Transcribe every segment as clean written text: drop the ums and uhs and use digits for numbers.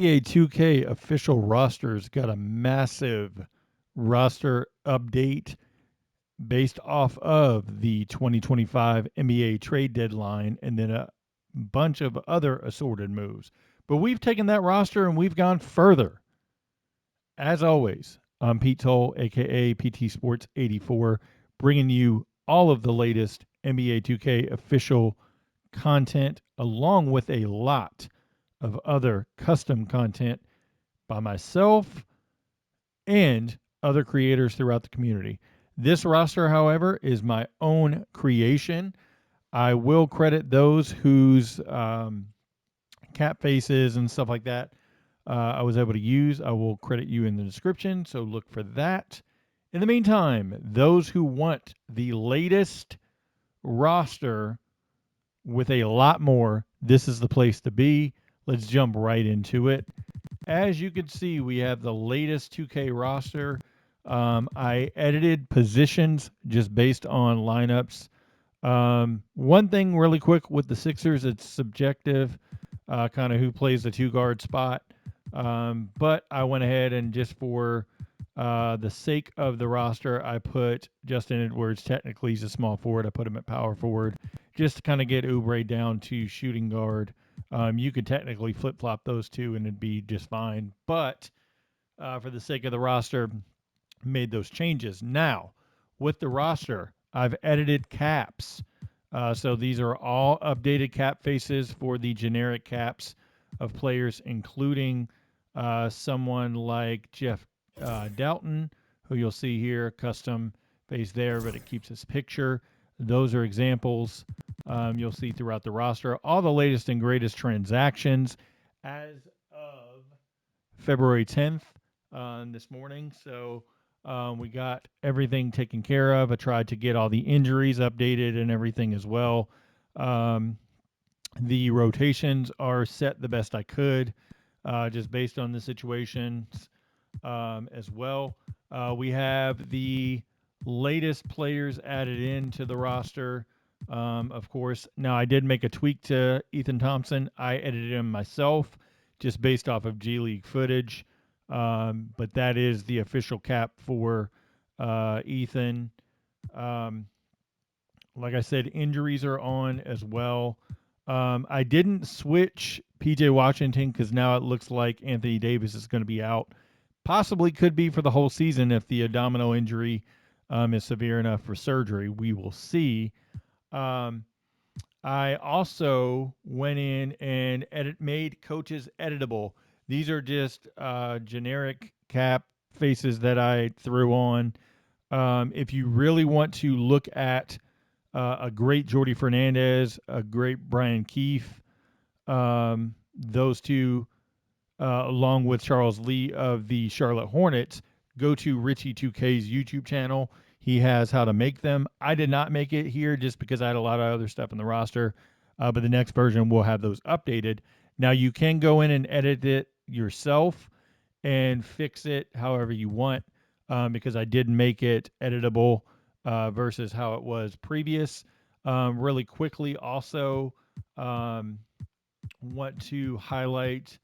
NBA 2K official rosters got a massive roster update based off of the 2025 NBA trade deadline and then a bunch of other assorted moves. But we've taken that roster and we've gone further. As always, I'm Pete Toll, aka PTsports84, bringing you all of the latest NBA 2K official content along with a lot of other custom content by myself and other creators throughout the community. This roster, however, is my own creation. I will credit those whose cap faces and stuff like that I was able to use. I will credit you in the description, so look for that. In the meantime, those who want the latest roster with a lot more, this is the place to be. Let's jump right into it. As you can see, we have the latest 2K roster. I edited positions just based on lineups. One thing really quick with the Sixers, it's subjective, kind of who plays the two guard spot. But I went ahead and just for the sake of the roster, I put Justin Edwards. Technically, he's a small forward. I put him at power forward just to kind of get Oubre down to shooting guard. You could technically flip flop those two and it'd be just fine. But for the sake of the roster, made those changes. Now, with the roster, I've edited caps. So these are all updated cap faces for the generic caps of players, including someone like Jeff Dalton, who you'll see here, custom face there, but it keeps his picture. Those are examples you'll see throughout the roster. All the latest and greatest transactions as of February 10th this morning. So we got everything taken care of. I tried to get all the injuries updated and everything as well. The rotations are set the best I could, just based on the situations as well. We have the latest players added into the roster. Of course, now I did make a tweak to Ethan Thompson. I edited him myself, just based off of GLeague footage. But that is the official cap for Ethan. Um, like I said, injuries are on as well. I didn't switch PJ Washington because now it looks like Anthony Davis is going to be out. Possibly could be for the whole season if the abdominal injury is severe enough for surgery. We will see. Um, I also went in and made coaches editable. These are just generic cap faces that I threw on. If you really want to look at a great Jordy Fernandez, a great Brian Keefe, those two, along with Charles Lee of the Charlotte Hornets, go to Richie2K's YouTube channel. He has how to make them. I did not make it here just because I had a lot of other stuff in the roster, but the next version will have those updated. Now, you can go in and edit it yourself and fix it however you want, because I did make it editable versus how it was previous. Really quickly, also want to highlight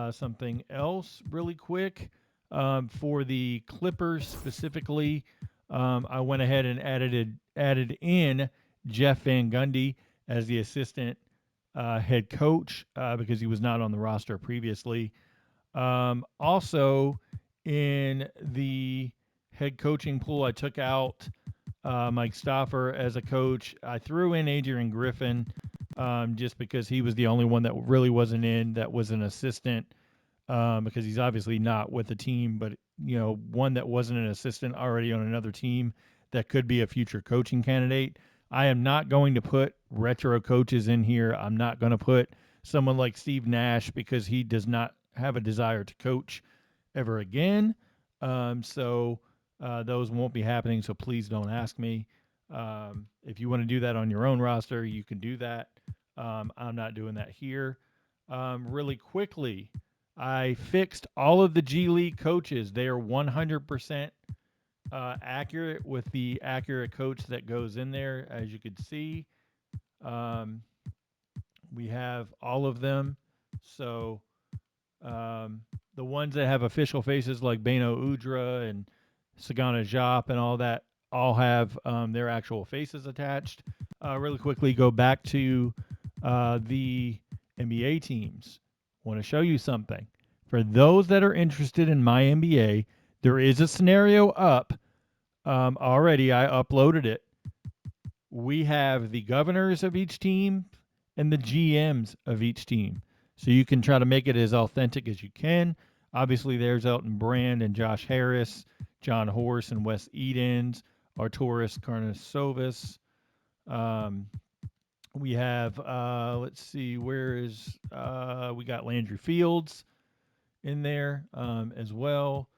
something else really quick. For the Clippers specifically, I went ahead and added in Jeff Van Gundy as the assistant head coach because he was not on the roster previously. Also, in the head coaching pool, I took out Mike Stoffer as a coach. I threw in Adrian Griffin just because he was the only one that really wasn't in that was an assistant, because he's obviously not with the team, but one that wasn't an assistant already on another team that could be a future coaching candidate. I am not going to put retro coaches in here. I'm not going to put someone like Steve Nash because he does not have a desire to coach ever again. So those won't be happening. So please don't ask me. If you want to do that on your own roster, you can do that. I'm not doing that here. Really quickly, I fixed all of the G League coaches. They are 100% accurate with the accurate coach that goes in there. As you can see, we have all of them. So The ones that have official faces like Beno Udra and Sagana Jop and all that all have their actual faces attached. Really quickly, go back to the NBA teams. Want to show you something. For those that are interested in my NBA, there is a scenario up already. I uploaded it. We have the governors of each team and the GMs of each team. So you can try to make it as authentic as you can. Obviously, there's Elton Brand and Josh Harris, John Horse and Wes Edens, Arturas Karnasovas. Um, we have, let's see, we got Landry Fields in there as well.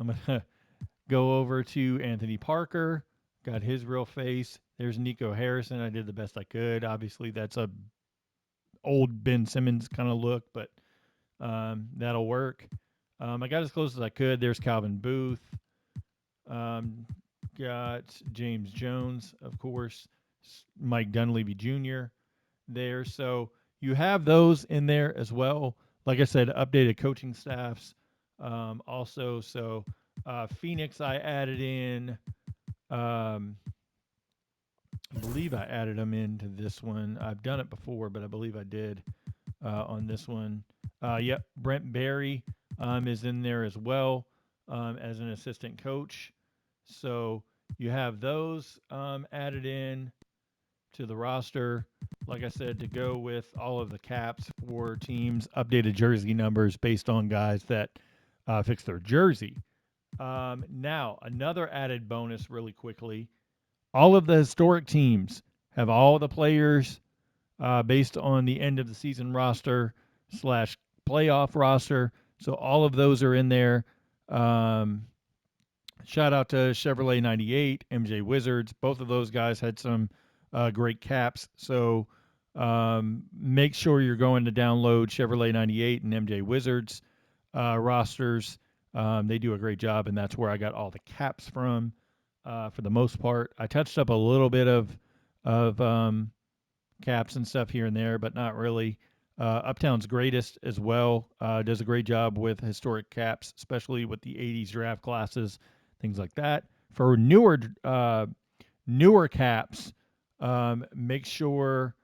I'm going to go over to Anthony Parker, got his real face. There's Nico Harrison. I did the best I could. Obviously, that's a old Ben Simmons kind of look, but that'll work. I got as close as I could. There's Calvin Booth. Got James Jones, of course, Mike Dunleavy Jr. there. So you have those in there as well. Like I said, updated coaching staffs also. So Phoenix, I added in. I believe I added them into this one. I've done it before, but I believe I did on this one. Yep, Brent Berry is in there as well as an assistant coach. So you have those added in to the roster. Like I said, to go with all of the caps for teams, updated jersey numbers based on guys that fix their jersey. Now, another added bonus really quickly. All of the historic teams have all the players based on the end of the season roster slash playoff roster. So all of those are in there. Shout out to Chevrolet98 MJWizards. Both of those guys had some great caps. So make sure you're going to download Chevrolet98 and MJWizards rosters. They do a great job, and that's where I got all the caps from for the most part. I touched up a little bit of caps and stuff here and there, but not really. Uptown's Greatest as well does a great job with historic caps, especially with the 80s draft classes, things like that. For newer caps, make sure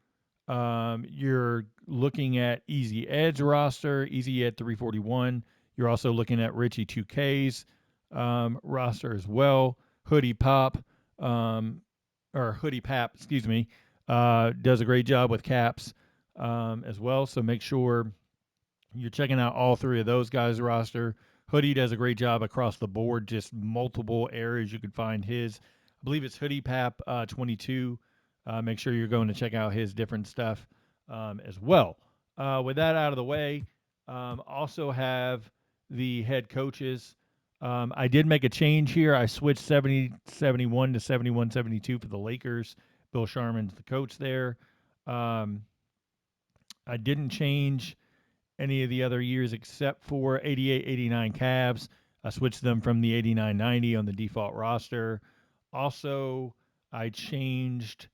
you're looking at Easy Ed's roster, Easy Ed 341. You're also looking at Richie 2K's roster as well. Hoodie Pop, or Hoodie Pap, excuse me, does a great job with caps as well. So make sure you're checking out all three of those guys' roster. Hoodie does a great job across the board, just multiple areas you can find his. I believe it's Hoodie Pap 22. Make sure you're going to check out his different stuff as well. With that out of the way, also have the head coaches. I did make a change here. I switched 70-71 to 71-72 for the Lakers. Bill Sharman's the coach there. I didn't change any of the other years except for 88-89 Cavs. I switched them from the 89-90 on the default roster. Also, I changed,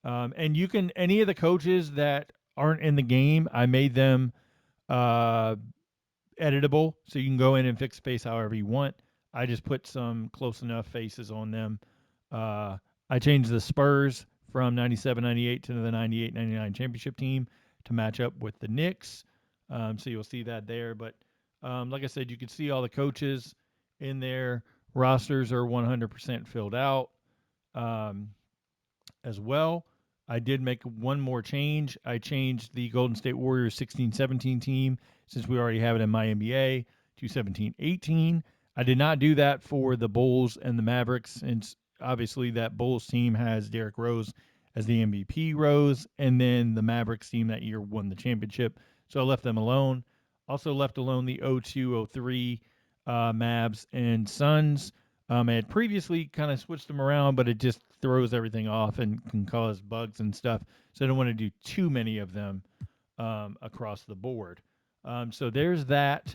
and you can, any of the coaches that aren't in the game, I made them editable, so you can go in and fix space however you want. I just put some close enough faces on them. I changed the Spurs from 97-98 to the 98-99 championship team to match up with the Knicks. So you'll see that there. But like I said, you can see all the coaches in there. Rosters are 100% filled out as well. I did make one more change. I changed the Golden State Warriors 16-17 team, since we already have it in my NBA, to 17-18. I did not do that for the Bulls and the Mavericks, since obviously that Bulls team has Derrick Rose as the MVP Rose, and then the Mavericks team that year won the championship. So I left them alone. Also left alone the 02-03 Mavs and Suns. I had previously kind of switched them around, but it just throws everything off and can cause bugs and stuff. So I don't want to do too many of them across the board. So there's that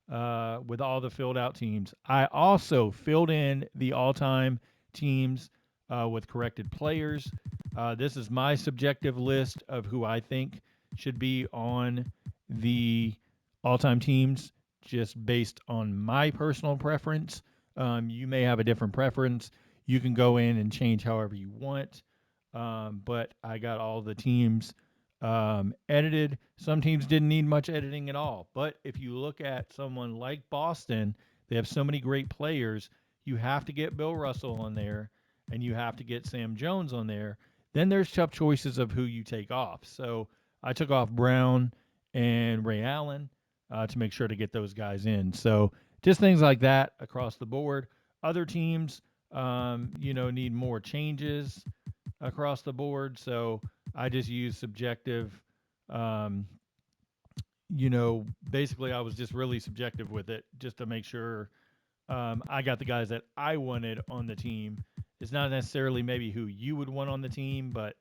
with all the filled out teams. I also filled in the all-time teams with corrected players. This is my subjective list of who I think should be on the all-time teams just based on my personal preference. You may have a different preference. You can go in and change however you want. But I got all the teams edited. Some teams didn't need much editing at all. But if you look at someone like Boston, they have so many great players. You have to get Bill Russell on there, and you have to get Sam Jones on there. Then there's tough choices of who you take off. So I took off Brown and Ray Allen to make sure to get those guys in. So just things like that across the board. Other teams, need more changes across the board. So I just use subjective. Um, Basically, I was just really subjective with it just to make sure I got the guys that I wanted on the team. It's not necessarily maybe who you would want on the team, but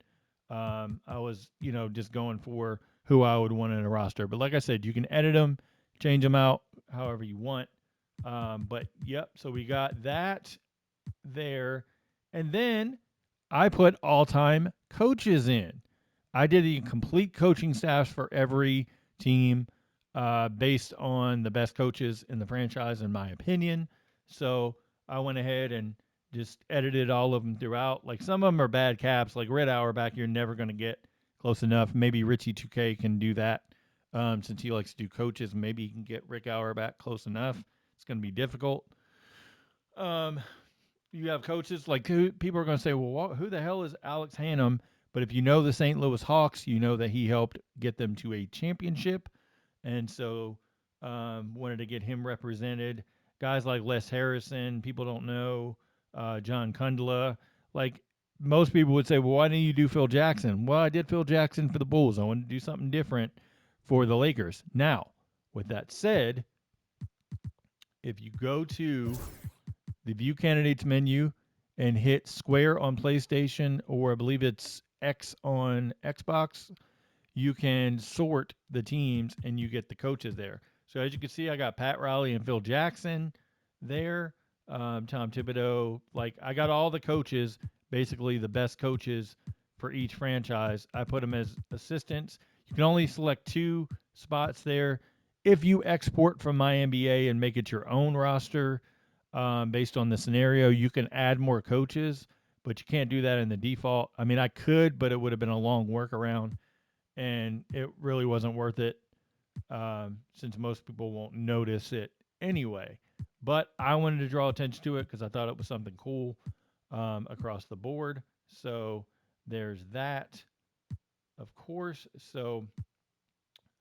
I was, just going for who I would want in a roster. But like I said, you can edit them, change them out however you want. But yep, so we got that there. And then I put all time coaches in. I did the complete coaching staffs for every team based on the best coaches in the franchise, in my opinion. So I went ahead and just edited all of them throughout. Like some of them are bad caps, like Red Auerbach, you're never going to get close enough. Maybe Richie 2K can do that since he likes to do coaches. Maybe he can get Rick Auerbach close enough. It's going to be difficult. Um, you have coaches like people are going to say, well, who the hell is Alex Hannum? But if you know the St. Louis Hawks, you know that he helped get them to a championship. And so wanted to get him represented. Guys like Les Harrison, people don't know, John Kundla. Like most people would say, well, why didn't you do Phil Jackson? Well, I did Phil Jackson for the Bulls. I wanted to do something different for the Lakers. Now, with that said, if you go to the View Candidates menu and hit square on PlayStation, or I believe it's X on Xbox, you can sort the teams and you get the coaches there. So as you can see, I got Pat Riley and Phil Jackson there. Tom Thibodeau. Like I got all the coaches, basically the best coaches for each franchise. I put them as assistants. You can only select 2 spots there. If you export from my NBA and make it your own roster, based on the scenario, you can add more coaches, but you can't do that in the default. I mean, I could, but it would have been a long workaround, and it really wasn't worth it since most people won't notice it anyway. But I wanted to draw attention to it because I thought it was something cool across the board. So there's that, of course. So,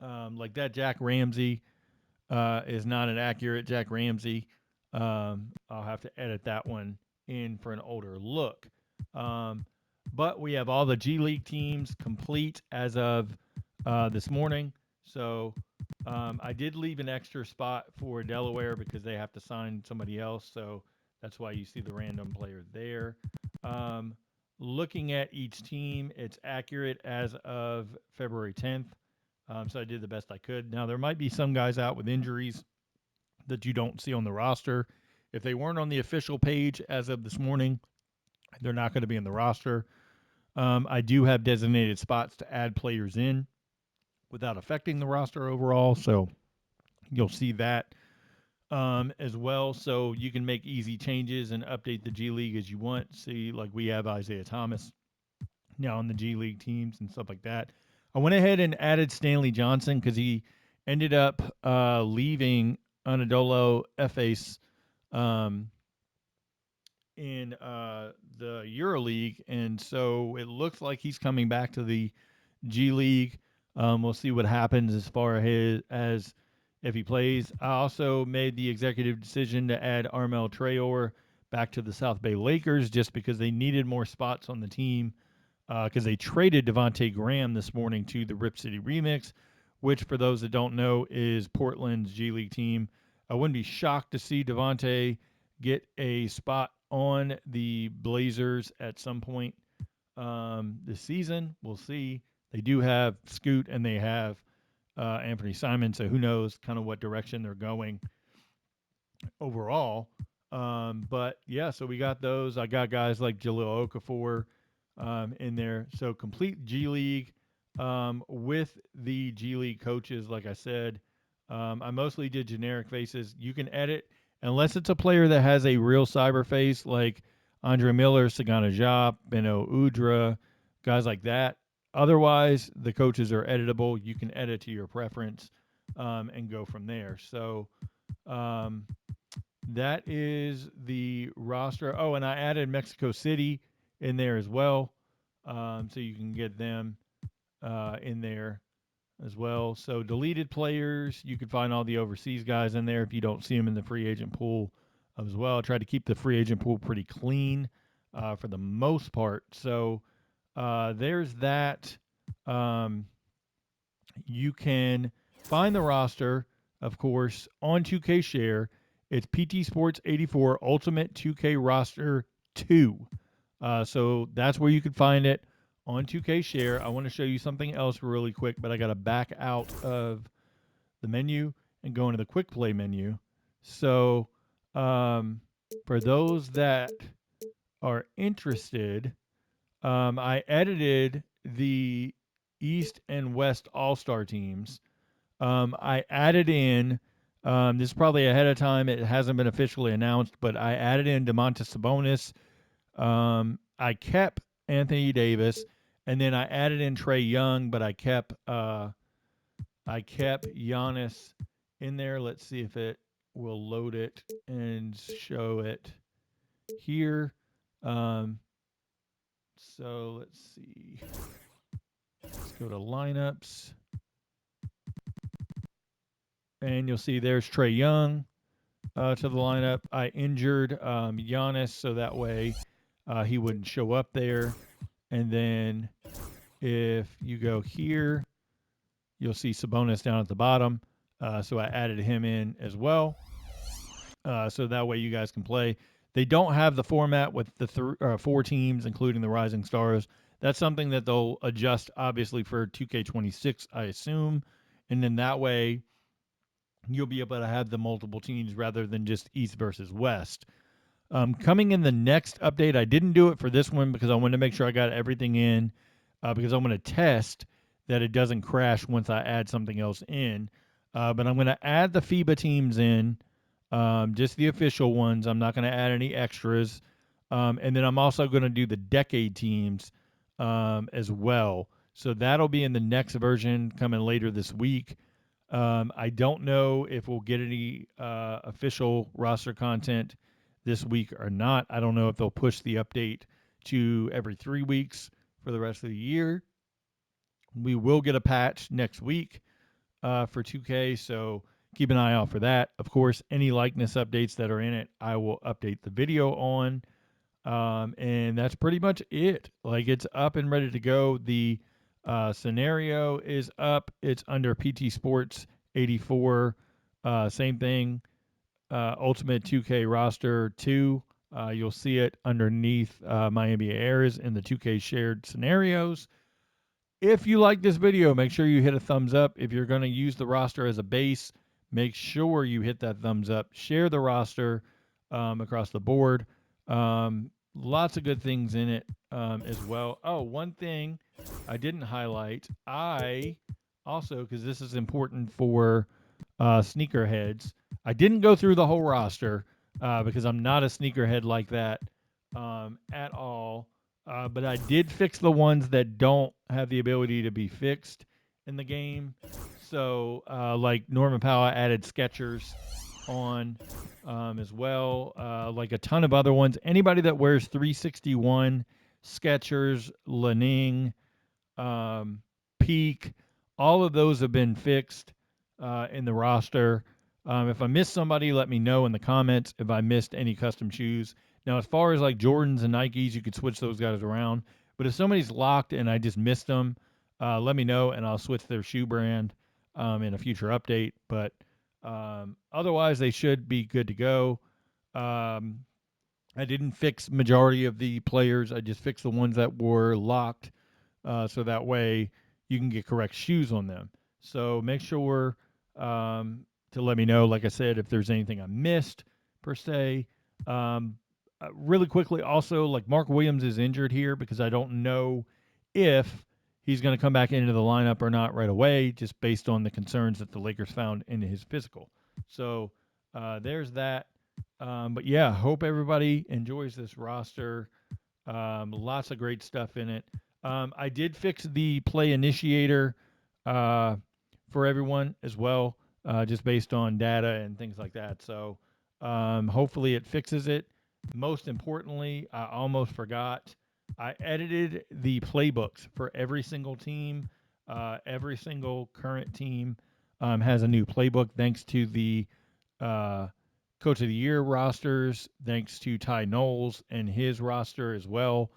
like that Jack Ramsey is not an accurate Jack Ramsey. I'll have to edit that one in for an older look. Um, but we have all the G League teams complete as of this morning. So I did leave an extra spot for Delaware because they have to sign somebody else. So that's why you see the random player there. Um, Looking at each team, it's accurate as of February 10th. So I did the best I could. Now, there might be some guys out with injuries that you don't see on the roster. If they weren't on the official page as of this morning, they're not going to be in the roster. I do have designated spots to add players in without affecting the roster overall. So you'll see that as well. So you can make easy changes and update the G League as you want. See, like we have Isaiah Thomas now on the G League teams and stuff like that. I went ahead and added Stanley Johnson because he ended up leaving Anadolu Efes um, in the EuroLeague, and so it looks like he's coming back to the G League. We'll see what happens as far as if he plays. I also made the executive decision to add Armel Traore back to the South Bay Lakers just because they needed more spots on the team because they traded Devontae Graham this morning to the Rip City Remix, which, for those that don't know, is Portland's G League team. I wouldn't be shocked to see Devontae get a spot on the Blazers at some point this season. We'll see. They do have Scoot and they have Anthony Simon, so who knows kind of what direction they're going overall. But yeah, so we got those. I got guys like Jalil Okafor in there. So complete G League with the G League coaches, like I said. I mostly did generic faces. You can edit unless it's a player that has a real cyber face like Andre Miller, Sagana Diop, Beno Udra, guys like that. Otherwise, the coaches are editable. You can edit to your preference and go from there. So um, that is the roster. Oh, and I added Mexico City in there as well, so you can get them in there as well. So deleted players, you can find all the overseas guys in there if you don't see them in the free agent pool as well. I try to keep the free agent pool pretty clean for the most part. So there's that. Um, you can find the roster, of course, on 2K Share. It's PTsports84 Ultimate 2K Roster 2. So that's where you can find it on 2K Share. I want to show you something else really quick, but I got to back out of the menu and go into the quick play menu. So for those that are interested, I edited the East and West All Star teams. I added in, this is probably ahead of time. It hasn't been officially announced, but I added in Domantas Sabonis. I kept Anthony Davis, and then I added in Trae Young, but I kept Giannis in there. Let's see if it will load it and show it here. So let's see. Let's go to lineups, and you'll see there's Trae Young to the lineup. I injured Giannis so that way he wouldn't show up there. And then if you go here, you'll see Sabonis down at the bottom. So I added him in as well. So that way you guys can play. They don't have the format with the 4 teams, including the Rising Stars. That's something that they'll adjust, obviously, for 2K26, I assume. And then that way you'll be able to have the multiple teams rather than just East versus West. Coming in the next update, I didn't do it for this one because I wanted to make sure I got everything in because I'm going to test that it doesn't crash once I add something else in. But I'm going to add the FIBA teams in, just the official ones. I'm not going to add any extras. And then I'm also going to do the decade teams as well. So that'll be in the next version coming later this week. I don't know if we'll get any official roster content this week or not. I don't know if they'll push the update to every 3 weeks for the rest of the year. We will get a patch next week for 2K, so keep an eye out for that. Of course, any likeness updates that are in it, I will update the video on. And that's pretty much it. Like, it's up and ready to go. The scenario is up. It's under PT Sports 84. Same thing. Ultimate 2K roster 2. You'll see it underneath Miami Airs in the 2K shared scenarios. If you like this video, make sure you hit a thumbs up. If you're going to use the roster as a base, make sure you hit that thumbs up. Share the roster across the board. Lots of good things in it as well. Oh, one thing I didn't highlight. I also, because this is important for sneakerheads, I didn't go through the whole roster because I'm not a sneakerhead like that at all. But I did fix the ones that don't have the ability to be fixed in the game. So, like Norman Powell added Skechers on as well, like a ton of other ones. Anybody that wears 361, Skechers, Lening, Peak, all of those have been fixed in the roster. If I missed somebody, let me know in the comments if I missed any custom shoes. Now, as far as like Jordans and Nikes, you could switch those guys around. But if somebody's locked and I just missed them, let me know and I'll switch their shoe brand in a future update. But otherwise, they should be good to go. I didn't fix majority of the players. I just fixed the ones that were locked, so that way you can get correct shoes on them. So make sure to let me know, like I said, if there's anything I missed per se. Really quickly, also, like Mark Williams is injured here because I don't know if he's going to come back into the lineup or not right away, just based on the concerns that the Lakers found in his physical. So there's that. But yeah, hope everybody enjoys this roster. Lots of great stuff in it. I did fix the play initiator for everyone as well, just based on data and things like that. So hopefully it fixes it. Most importantly, I almost forgot. I edited the playbooks for every single team. Every single current team has a new playbook thanks to the uh, Coach of the Year rosters, thanks to Ty Knowles and his roster as well.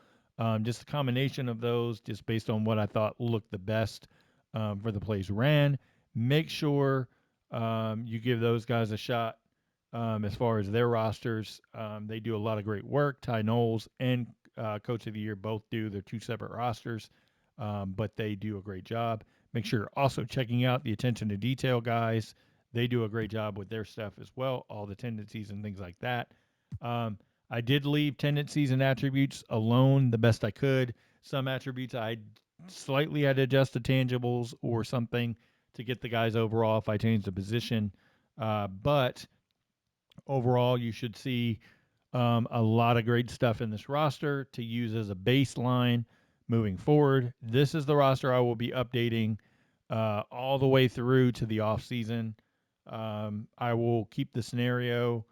Just a combination of those, just based on what I thought looked the best for the plays ran. Make sure you give those guys a shot as far as their rosters. They do a lot of great work. Ty Knowles and Coach of the Year both do. They're two separate rosters, but they do a great job. Make sure you're also checking out the attention to detail guys. They do a great job with their stuff as well, all the tendencies and things like that. I did leave tendencies and attributes alone the best I could. Some attributes I slightly had to adjust the tangibles or something to get the guys overall if I changed the position. But overall, you should see a lot of great stuff in this roster to use as a baseline moving forward. This is the roster I will be updating all the way through to the off season. I will keep the scenario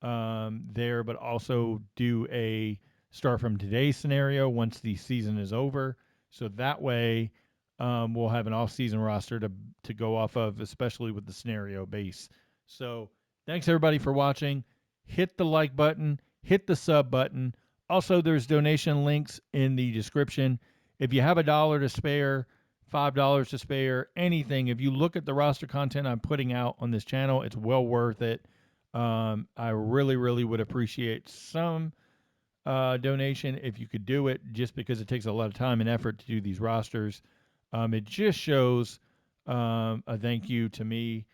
there, but also do a start from today's scenario once the season is over. So that way, we'll have an off-season roster to go off of, especially with the scenario base. So thanks everybody for watching. Hit the like button, hit the sub button. Also, there's donation links in the description. If you have $1 to spare, $5 to spare, anything, if you look at the roster content I'm putting out on this channel, it's well worth it. I really, really would appreciate some donation if you could do it, just because it takes a lot of time and effort to do these rosters. It just shows a thank you to me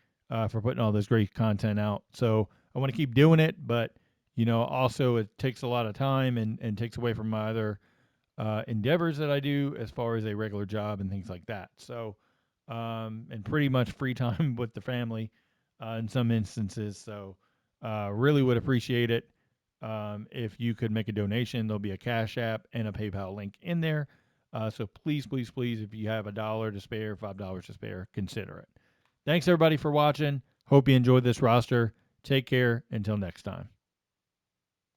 for putting all this great content out. So I want to keep doing it, but also it takes a lot of time and takes away from my other endeavors that I do as far as a regular job and things like that. So and pretty much free time with the family in some instances. So really would appreciate it if you could make a donation. There'll be a Cash App and a PayPal link in there. So please, please, please, if you have $1 to spare, $5 to spare, consider it. Thanks everybody for watching. Hope you enjoyed this roster. Take care. Until next time.